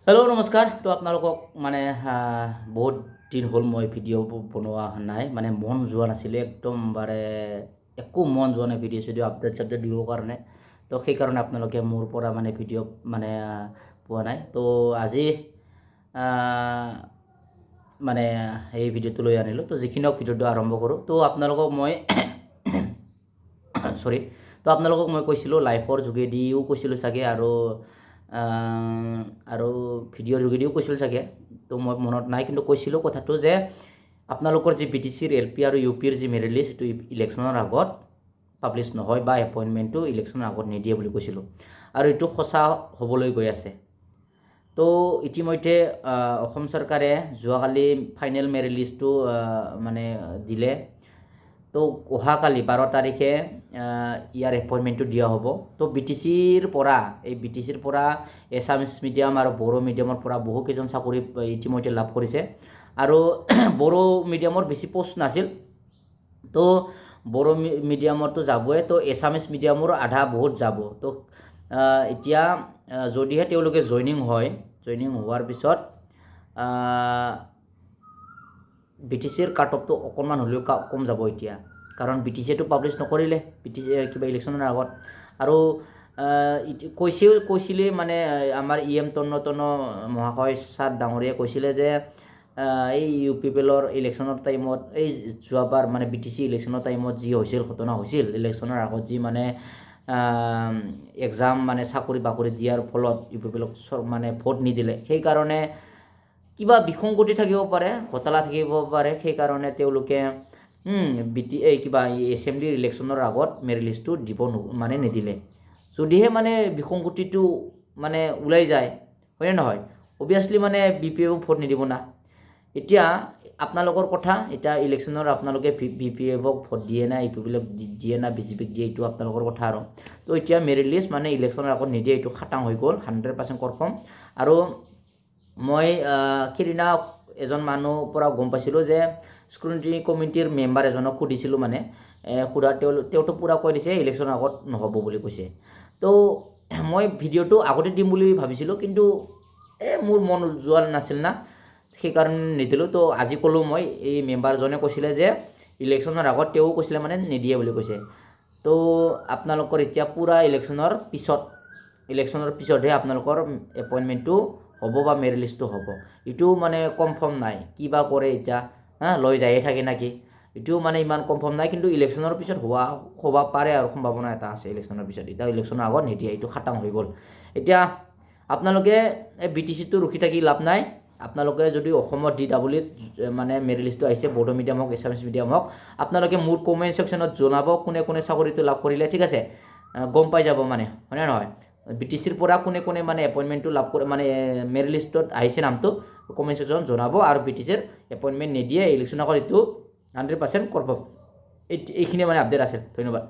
Hello' নমস্কাৰ। তো আপোনালোকক মানে বহুত দিন হ'ল মই ভিডিঅ' বনোৱা নাই, মানে মন যোৱা নাছিলে একদম একো মন যোৱা নাই ভিডিঅ' আপডেট দিবৰ কাৰণে। তো সেইকাৰণে আপোনালোকে মোৰ পৰা মানে ভিডিঅ' মানে পোৱা নাই। তো আজি মানে এই ভিডিঅ'টো লৈ আনিলোঁ। তো যিখিনি ভিডিঅ'টো আৰম্ভ কৰোঁ। তো আপোনালোকক মই চৰি তো আপোনালোকক মই কৈছিলোঁ লাইভৰ যোগেদিও কৈছিলোঁ চাগে, আৰু ভিডিঅ'ৰ যোগেদিও কৈছিলোঁ চাগে। তো মই মনত নাই, কিন্তু কৈছিলোঁ কথাটো যে আপোনালোকৰ যি BTCৰ LP আৰু UPৰ যি মেৰিট লিষ্ট সেইটো ইলেকশ্যনৰ আগত পাব্লিছ নহয় বা এপইণ্টমেণ্টটো ইলেকশ্যনৰ আগত নিদিয়ে বুলি কৈছিলোঁ, আৰু এইটো সঁচা হ'বলৈ গৈ আছে। তো ইতিমধ্যে অসম চৰকাৰে যোৱাকালি ফাইনেল মেৰিট লিষ্টটো মানে দিলে। তো অহাকালি 12 তাৰিখে ইয়াৰ এপইণ্টমেণ্টটো দিয়া হ'ব। তো BTCৰ পৰা এছামিছ মিডিয়াম আৰু বড়ো মিডিয়ামৰ পৰা বহুকেইজন চাকৰি ইতিমধ্যে লাভ কৰিছে, আৰু বড়ো মিডিয়ামৰ বেছি পোষ্ট নাছিল। তো বড়ো মিডিয়ামতো যাবই, তো এছামিছ মিডিয়ামৰ আধা বহুত যাব। তো এতিয়া যদিহে তেওঁলোকে জইনিং হোৱাৰ পিছত BTCৰ কাট অফটো অকণমান হ'লেও কম যাব এতিয়া, কাৰণ BTCটো পাব্লিছ নকৰিলে কিবা ইলেকশ্যনৰ আগত। আৰু কৈছিলে মানে আমাৰ EM তন্ন মহাশয় ছাৰ ডাঙৰীয়াই কৈছিলে যে এই UPPLৰ ইলেকশ্যনৰ টাইমত, এই যোৱাবাৰ মানে BTC ইলেকশ্যনৰ টাইমত যি ঘটনা হৈছিল ইলেকশ্যনৰ আগত, যি মানে এক্সাম মানে চাকৰি বাকৰি দিয়াৰ ফলত UPPLক মানে ভোট নিদিলে, সেইকাৰণে কিবা বিসংগতি থাকিব পাৰে, ঘটলা থাকিব পাৰে। সেইকাৰণে তেওঁলোকে কিবা এছেম্বলিৰ ইলেকশ্যনৰ আগত মেৰিট লিষ্টটো দিব মানে নিদিলে। যদিহে মানে বিসংগতিটো মানে ওলাই যায়, হয়নে নহয়, অভিয়াছলি মানে BPF ভোট নিদিব না। এতিয়া আপোনালোকৰ কথা, এতিয়া ইলেকশ্যনৰ আপোনালোকে BPFক ভোট দিয়ে না, UPPLক দিয়ে না, BJPক দিয়ে, এইটো আপোনালোকৰ কথা। আৰু তো এতিয়া মেৰিট লিষ্ট মানে ইলেকশ্যনৰ আগত নিদিয়ে, এইটো খাটাং হৈ গ'ল, 100% কনফাৰ্ম। আৰু মই সেইদিনা এজন মানুহ পৰা গম পাইছিলোঁ যে স্ক্ৰুটিনি কমিটিৰ মেম্বাৰ এজনক সুধিছিলোঁ, মানে তেওঁতো পূৰা কৈ দিছে ইলেকশ্যনৰ আগত নহ'ব বুলি কৈছে। তো মই ভিডিঅ'টো আগতে দিম বুলি ভাবিছিলোঁ, কিন্তু মোৰ মন যোৱা নাছিল না, সেইকাৰণে নিদিলোঁ। তো আজি ক'লোঁ, মই এই মেম্বাৰজনে কৈছিলে যে ইলেকশ্যনৰ আগত তেওঁ কৈছিলে মানে নিদিয়ে বুলি কৈছে। তো আপোনালোকৰ এতিয়া পূৰা ইলেকশ্যনৰ পিছতহে আপোনালোকৰ এপইণ্টমেণ্টটো হ'ব বা মেৰিট লিষ্টটো হ'ব। এইটো মানে কনফাৰ্ম নাই, কিবা কৰে এতিয়া, লৈ যায়ে থাকে নাকি, এইটোও মানে ইমান কনফাৰ্ম নাই। কিন্তু ইলেকশ্যনৰ পিছত হ'ব পাৰে, আৰু সম্ভাৱনা এটা আছে ইলেকশ্যনৰ পিছত। এতিয়া ইলেকশ্যনৰ আগত নিদিয়ে, এইটো খাটাং হৈ গ'ল। এতিয়া আপোনালোকে BTCটো ৰখি থাকি লাভ নাই। আপোনালোকে যদি অসমত DWত মানে মেৰিট লিষ্টটো আহিছে, বড়ো মিডিয়াম হওক, এছামিছ মিডিয়াম হওক, আপোনালোকে মোৰ কমেণ্ট ছেকশ্যনত জনাব কোনে কোনে চাকৰিটো লাভ কৰিলে, ঠিক আছে। গম পাই যাব মানে, হয়নে নহয়। BTCৰ পৰা কোনে মানে এপইণ্টমেণ্টটো লাভ কৰে, মানে মেৰিট লিষ্টত আহিছে নামটো, কমেণ্ট ছেকশ্যনত জনাব। আৰু BTCৰ এপইণ্টমেণ্ট নিদিয়ে ইলেকশ্যন আগত, এইটো 100% কনফাৰ্ম। এইখিনিয়ে মানে আপডেট আছিল। ধন্যবাদ।